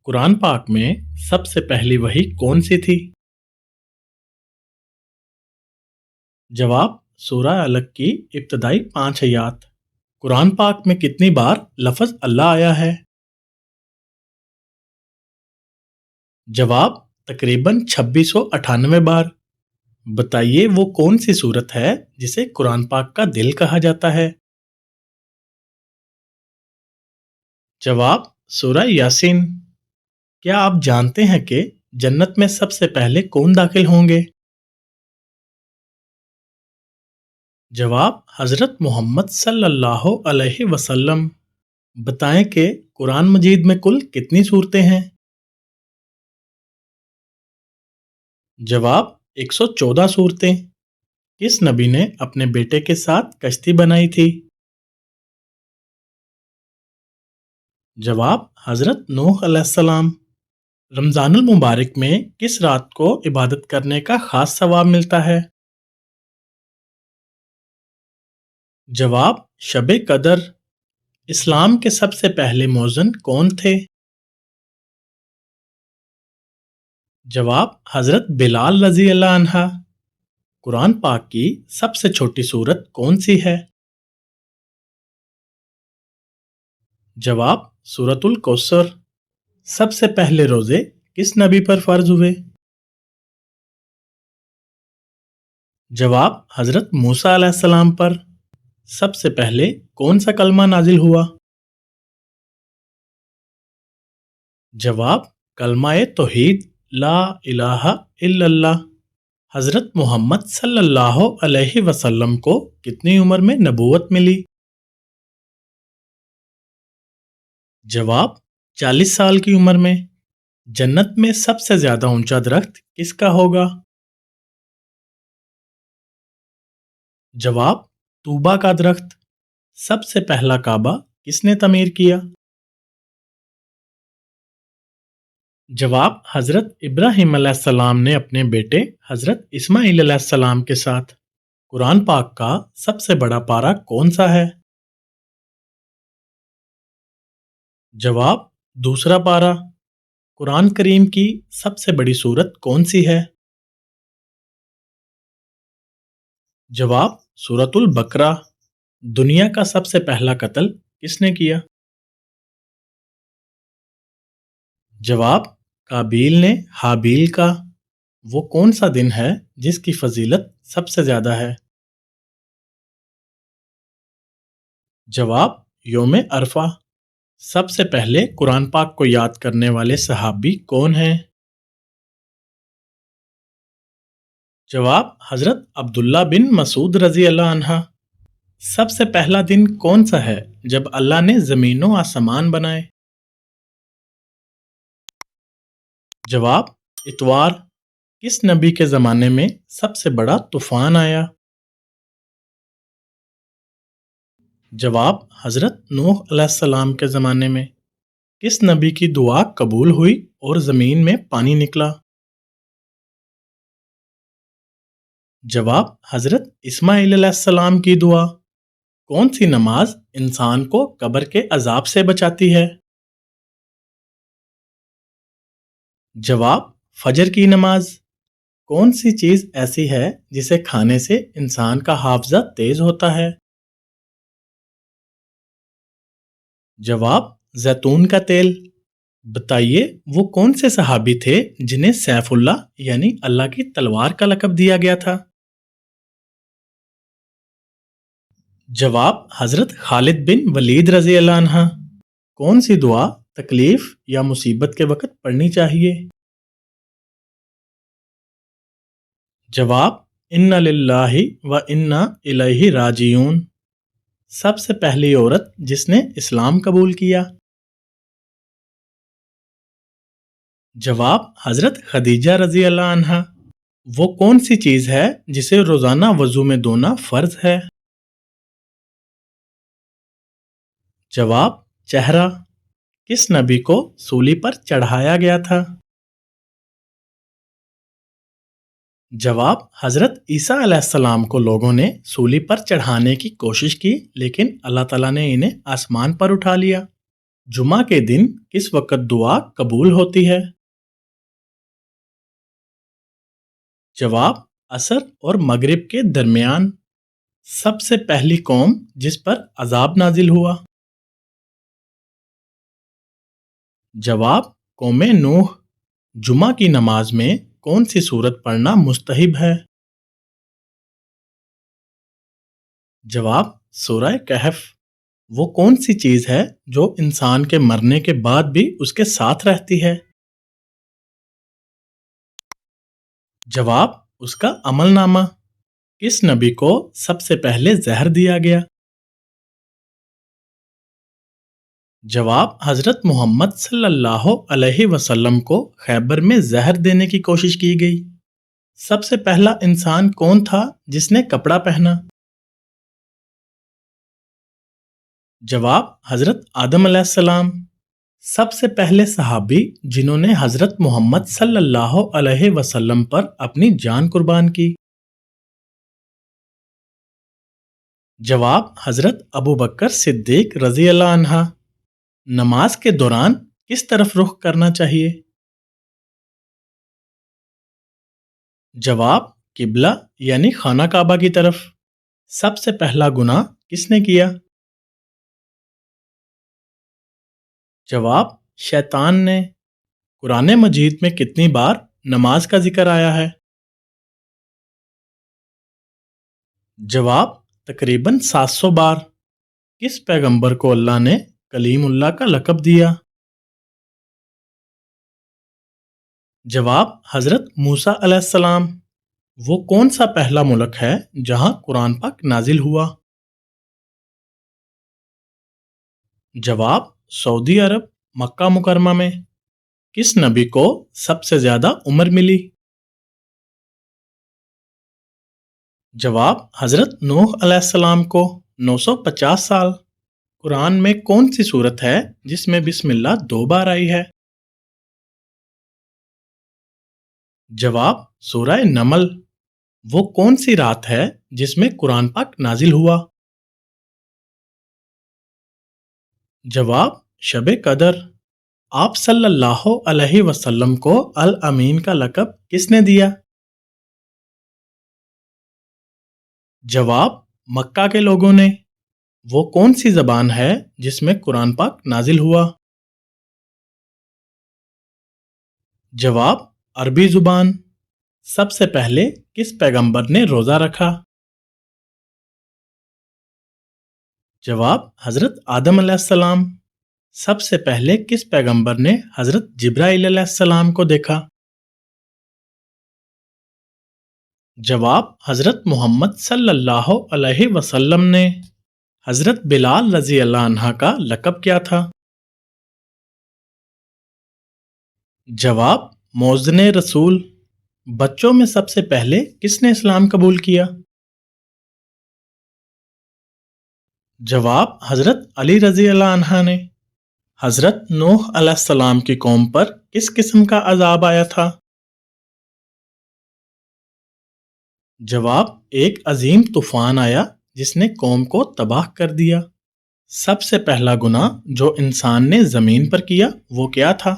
कुरान पाक में सबसे पहली वही कौन सी थी? जवाब सूरह अलक की इब्तदाई 5 आयात। कुरान पाक में कितनी बार लफ्ज़ अल्लाह आया है? जवाब तकरीबन 2698 बार। बताइए वो कौन सी सूरत है जिसे कुरान पाक का दिल कहा जाता है? जवाब सूरह यासीन। क्या आप जानते हैं कि जन्नत में सबसे पहले कौन दाखिल होंगे? जवाब हज़रत मोहम्मद सल्लल्लाहु अलैहि वसल्लम। बताएं कि कुरान मजीद में कुल कितनी सूरतें हैं? जवाब 114 सूरतें। किस नबी ने अपने बेटे के साथ कश्ती बनाई थी? जवाब हज़रत नूह अलैहिस्सलाम। रमज़ानुल मुबारक में किस रात को इबादत करने का खास सवाब मिलता है? जवाब शब कदर। इस्लाम के सबसे पहले मौज़न कौन थे? जवाब हज़रत बिलाल रज़ी अल्लाह अन्हा। कुरान पाक की सबसे छोटी सूरत कौन सी है? जवाब सूरतुल कौसर। सबसे पहले रोज़े किस नबी पर फ़र्ज हुए? जवाब हज़रत मूसा अलैहिस्सलाम पर। सबसे पहले कौन सा कलमा नाजिल हुआ? जवाब कलमा-ए तौहीद ला इलाहा इल्लल्लाह। हज़रत मोहम्मद सल्लल्लाहु अलैहि वसल्लम को कितनी उम्र में नबूवत मिली? जवाब 40 साल की उम्र में। जन्नत में सबसे ज़्यादा ऊंचा दरख्त किसका होगा? जवाब तूबा का दरख्त। सबसे पहला काबा किसने तमीर किया? जवाब हज़रत इब्राहिम अलैहिस्सलाम ने अपने बेटे हज़रत इस्माइल अलैहिस्सलाम के साथ। कुरान पाक का सबसे बड़ा पारा कौन सा है? जवाब दूसरा पारा। कुरान करीम की सबसे बड़ी सूरत कौन सी है? जवाब सूरतुल बकरा। दुनिया का सबसे पहला कत्ल किसने किया? जवाब काबील ने हाबील का। वो कौन सा दिन है जिसकी फजीलत सबसे ज़्यादा है? जवाब योम अरफा। सबसे पहले कुरान पाक को याद करने वाले सहाबी कौन हैं? जवाब हज़रत अब्दुल्ला बिन मसूद रज़ी अल्लाह अन्हा। सबसे पहला दिन कौन सा है जब अल्लाह ने ज़मीन व आसमान बनाए? जवाब इतवार। किस नबी के ज़माने में सबसे बड़ा तूफ़ान आया? जवाब हज़रत नूह अलैहिस्सलाम के ज़माने में। किस नबी की दुआ कबूल हुई और ज़मीन में पानी निकला? जवाब हज़रत इस्माइल अलैहिस्सलाम की दुआ। कौन सी नमाज इंसान को कब्र के अजाब से बचाती है? जवाब फजर की नमाज। कौन सी चीज़ ऐसी है जिसे खाने से इंसान का हाफजा तेज होता है? जवाब जैतून का तेल। बताइए वो कौन से सहाबी थे जिन्हें सैफुल्लाह यानी अल्लाह की तलवार का लक़ब दिया गया था? जवाब हज़रत खालिद बिन वलीद रज़ी अल्लाह अन्हा। कौन सी दुआ तकलीफ या मुसीबत के वक़्त पढ़नी चाहिए? जवाब इन्ना लिल्लाहि व इन्ना इलैहि राजिऊन। सबसे पहली औरत जिसने इस्लाम कबूल किया? जवाब हज़रत खदीजा रज़ी अल्लाह अन्हा। वो कौन सी चीज़ है जिसे रोज़ाना वज़ू में धोना फ़र्ज है? जवाब चेहरा। किस नबी को सूली पर चढ़ाया गया था? जवाब हज़रत ईसा अलैहिस्सलाम को लोगों ने सूली पर चढ़ाने की कोशिश की लेकिन अल्लाह ताला ने इन्हें आसमान पर उठा लिया। जुमा के दिन किस वक्त दुआ कबूल होती है? जवाब असर और मगरिब के दरमियान। सबसे पहली कौम जिस पर अजाब नाजिल हुआ? जवाब कौमे नूह। जुमा की नमाज में कौन सी सूरत पढ़ना मुस्तहिब है? जवाब सूरह कहफ। वो कौन सी चीज है जो इंसान के मरने के बाद भी उसके साथ रहती है? जवाब उसका अमलनामा। किस नबी को सबसे पहले जहर दिया गया? जवाब हजरत मोहम्मद सल्लल्लाहु अलैहि वसल्लम को खैबर में जहर देने की कोशिश की गई। सबसे पहला इंसान कौन था जिसने कपड़ा पहना? जवाब हजरत आदम अलैहिस्सलाम। सबसे पहले सहाबी जिन्होंने हजरत मोहम्मद सल्लल्लाहु अलैहि वसल्लम पर अपनी जान कुर्बान की? जवाब हजरत अबू बकर सिद्दीक रजी अल्लाह अन्हा। नमाज के दौरान किस तरफ रुख करना चाहिए? जवाब किबला यानी खाना काबा की तरफ। सबसे पहला गुनाह किसने किया? जवाब शैतान ने। कुरान मजीद में कितनी बार नमाज का जिक्र आया है? जवाब तकरीबन 700 बार। किस पैगंबर को अल्लाह ने कलीमुल्लाह का लक़ब दिया? जवाब हजरत मूसा अलैहिस्सलाम। वो कौन सा पहला मुल्क है जहां कुरान पाक नाजिल हुआ? जवाब सऊदी अरब मक्का मुकरमा में। किस नबी को सबसे ज्यादा उम्र मिली? जवाब हजरत नूह अलैहिस्सलाम को 950 साल। कुरान में कौन सी सूरत है जिसमें बिस्मिल्लाह 2 बार आई है? जवाब सूरह नमल। वो कौन सी रात है जिसमें कुरान पाक नाजिल हुआ? जवाब शबे कदर। आप सल्लल्लाहु अलैहि वसल्लम को अल अमीन का लक़ब किसने दिया? जवाब मक्का के लोगों ने। वो कौन सी जबान है जिसमें कुरान पाक नाजिल हुआ? जवाब अरबी जुबान। सबसे पहले किस पैगंबर ने रोजा रखा? जवाब हजरत आदम अलैहिस्सलाम। सबसे पहले किस पैगंबर ने हजरत जिब्राइल अलैहिस्सलाम को देखा? जवाब हजरत मोहम्मद सल्लल्लाहु अलैहि वसल्लम ने। हजरत बिलाल रजी अल्लाह अन्हा का लक़ब क्या था? जवाब मौज़ने रसूल। बच्चों में सबसे पहले किसने इस्लाम कबूल किया? जवाब हजरत अली रजी अल्लाह अन्हा ने। हजरत नूह अलैहिस्सलाम की कौम पर किस किस्म का अजाब आया था? जवाब एक अजीम तूफान आया जिसने कौम को तबाह कर दिया। सबसे पहला गुनाह जो इंसान ने जमीन पर किया वो क्या था?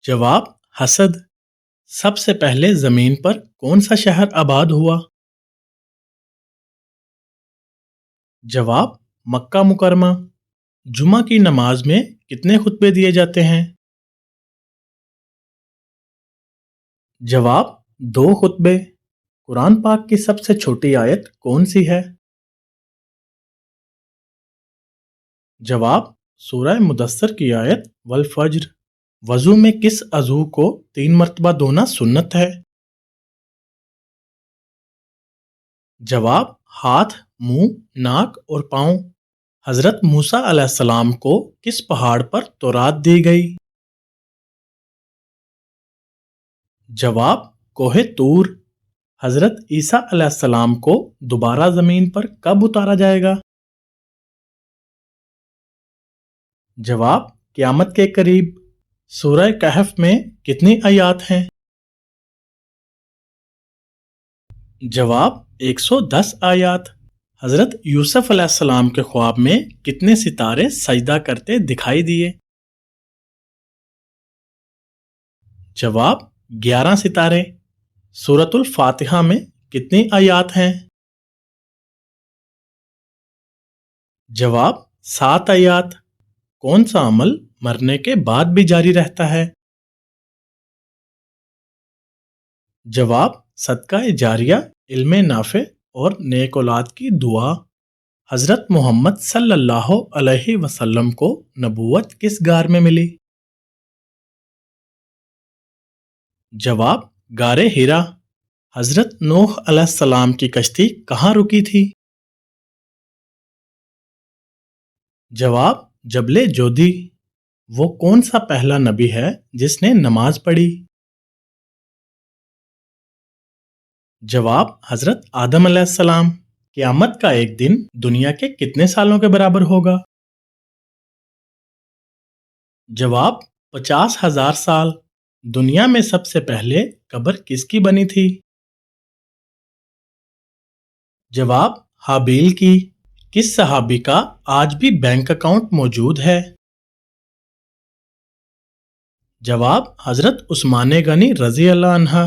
जवाब हसद। सबसे पहले जमीन पर कौन सा शहर आबाद हुआ? जवाब मक्का मुकरमा। जुमा की नमाज में कितने खुतबे दिए जाते हैं? जवाब 2 खुतबे। कुरान पाक की सबसे छोटी आयत कौन सी है? जवाब सूरह मुदस्सर की आयत वल फज्र। वजू में किस अज़ू को 3 मरतबा धोना सुन्नत है? जवाब हाथ, मुंह, नाक और पाँव। हजरत मूसा अलैहिस्सलाम को किस पहाड़ पर तौरात दी गई? जवाब कोहे तूर। हजरत ईसा अलैहिस्सलाम को दोबारा जमीन पर कब उतारा जाएगा? जवाब क़यामत के करीब। सूरह कहफ में कितनी आयात हैं? जवाब 110 आयात। حضرت یوسف علیہ السلام کے خواب میں کتنے ستارے سجدہ کرتے دکھائی دیے؟ جواب 11 ستارے۔ سورۃ الفاتحہ میں کتنی آیات ہیں؟ جواب 7 آیات۔ کون سا عمل مرنے کے بعد بھی جاری رہتا ہے؟ جواب صدقہ جاریہ، علم نافع اور نیک اولاد کی دعا۔ حضرت محمد صلی اللہ علیہ وسلم کو نبوت کس غار میں ملی؟ جواب غار حرا۔ حضرت نوح علیہ السلام کی کشتی کہاں رکی تھی؟ جواب جبل جودی۔ وہ کون سا پہلا نبی ہے جس نے نماز پڑھی؟ جواب حضرت آدم علیہ السلام۔ قیامت کا ایک دن دنیا کے کتنے سالوں کے برابر ہوگا؟ جواب 50,000 سال۔ دنیا میں سب سے پہلے قبر کس کی بنی تھی؟ جواب حابیل کی۔ کس صحابی کا آج بھی بینک اکاؤنٹ موجود ہے؟ جواب حضرت عثمان غنی رضی اللہ عنہ۔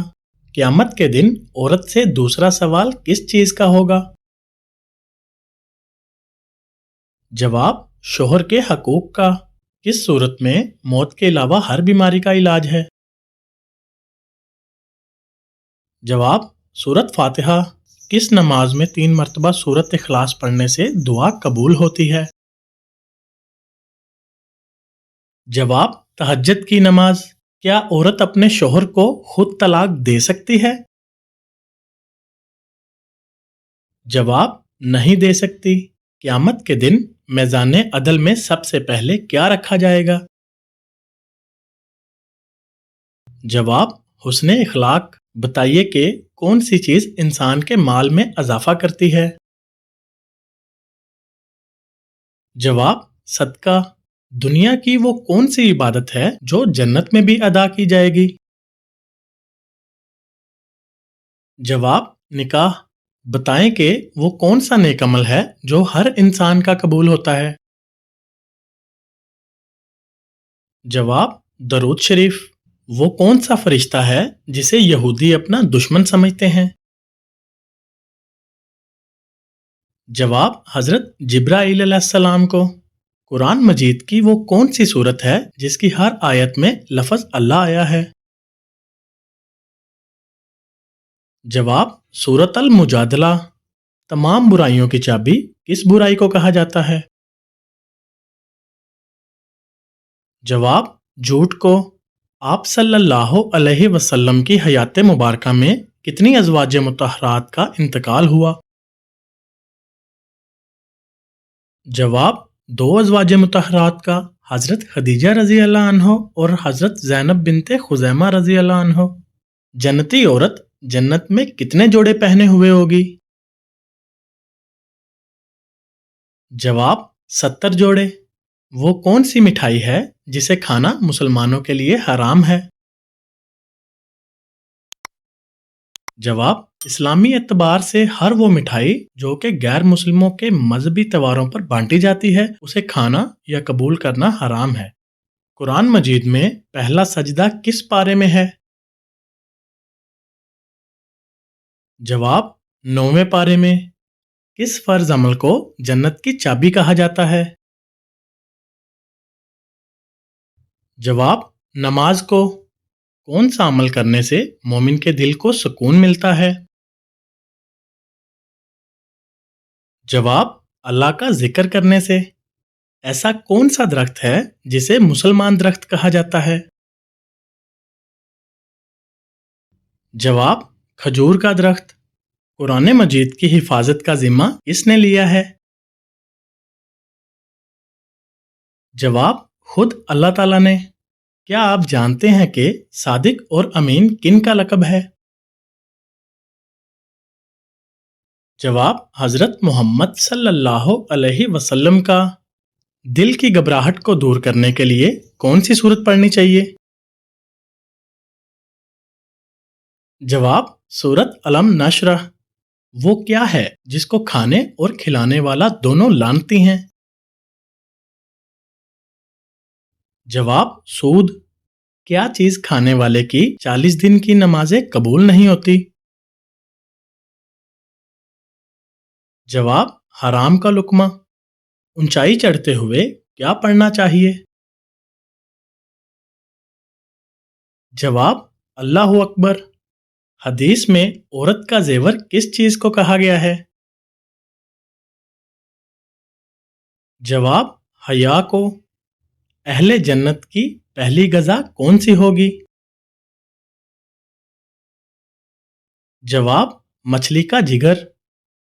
قیامت کے دن عورت سے دوسرا سوال کس چیز کا ہوگا؟ جواب شوہر کے حقوق کا۔ کس صورت میں موت کے علاوہ ہر بیماری کا علاج ہے؟ جواب سورۃ فاتحہ۔ کس نماز میں 3 مرتبہ سورۃ اخلاص پڑھنے سے دعا قبول ہوتی ہے؟ جواب تہجد کی نماز۔ کیا عورت اپنے شوہر کو خود طلاق دے سکتی ہے؟ جواب نہیں دے سکتی۔ قیامت کے دن میزان عدل میں سب سے پہلے کیا رکھا جائے گا؟ جواب حسن اخلاق۔ بتائیے کہ کون سی چیز انسان کے مال میں اضافہ کرتی ہے؟ جواب صدقہ۔ دنیا کی وہ کون سی عبادت ہے جو جنت میں بھی ادا کی جائے گی؟ جواب نکاح۔ بتائیں کہ وہ کون سا نیک عمل ہے جو ہر انسان کا قبول ہوتا ہے؟ جواب درود شریف۔ وہ کون سا فرشتہ ہے جسے یہودی اپنا دشمن سمجھتے ہیں؟ جواب حضرت جبرائیل علیہ السلام کو۔ قرآن مجید کی وہ کون سی صورت ہے جس کی ہر آیت میں لفظ اللہ آیا ہے؟ جواب سورۃ المجادلہ۔ تمام برائیوں کی چابی کس برائی کو کہا جاتا ہے؟ جواب جھوٹ کو۔ آپ صلی اللہ علیہ وسلم کی حیات مبارکہ میں کتنی ازواج مطہرات کا انتقال ہوا؟ جواب 2 ازواج مطہرات کا، حضرت خدیجہ رضی اللہ عنہ اور حضرت زینب بنت خزیمہ رضی اللہ عنہ۔ جنتی عورت جنت میں کتنے جوڑے پہنے ہوئے ہوگی؟ جواب 70 جوڑے۔ وہ کون سی مٹھائی ہے جسے کھانا مسلمانوں کے لیے حرام ہے؟ جواب اسلامی اعتبار سے ہر وہ مٹھائی جو کہ غیر مسلموں کے مذہبی تہواروں پر بانٹی جاتی ہے اسے کھانا یا قبول کرنا حرام ہے۔ قرآن مجید میں پہلا سجدہ کس پارے میں ہے؟ جواب 9ویں پارے میں۔ کس فرض عمل کو جنت کی چابی کہا جاتا ہے؟ جواب نماز کو۔ کون سا عمل کرنے سے مومن کے دل کو سکون ملتا ہے؟ جواب اللہ کا ذکر کرنے سے۔ ایسا کون سا درخت ہے جسے مسلمان درخت کہا جاتا ہے؟ جواب کھجور کا درخت۔ قرآن مجید کی حفاظت کا ذمہ کس نے لیا ہے؟ جواب خود اللہ تعالیٰ نے۔ کیا آپ جانتے ہیں کہ صادق اور امین کن کا لقب ہے؟ جواب حضرت محمد صلی اللہ علیہ وسلم کا۔ دل کی گھبراہٹ کو دور کرنے کے لیے کون سی سورت پڑھنی چاہیے؟ جواب سورت علم نشرح۔ وہ کیا ہے جس کو کھانے اور کھلانے والا دونوں لانتی ہیں؟ جواب سود۔ کیا چیز کھانے والے کی 40 دن کی نمازیں قبول نہیں ہوتی؟ جواب حرام کا لقمہ۔ اونچائی چڑھتے ہوئے کیا پڑھنا چاہیے؟ جواب اللہ اکبر۔ حدیث میں عورت کا زیور کس چیز کو کہا گیا ہے؟ جواب حیا کو۔ اہل جنت کی پہلی غذا کون سی ہوگی؟ جواب مچھلی کا جگر۔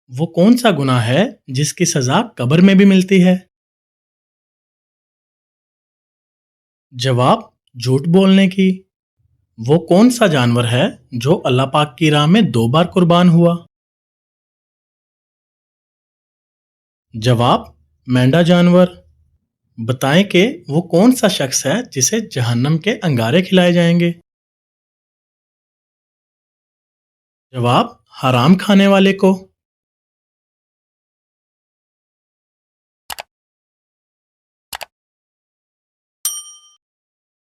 وہ کون سا گناہ ہے جس کی سزا قبر میں بھی ملتی ہے؟ جواب جھوٹ بولنے کی۔ وہ کون سا جانور ہے جو اللہ پاک کی راہ میں 2 بار قربان ہوا؟ جواب مینڈا جانور۔ بتائیں کہ وہ کون سا شخص ہے جسے جہنم کے انگارے کھلائے جائیں گے؟ جواب حرام کھانے والے کو۔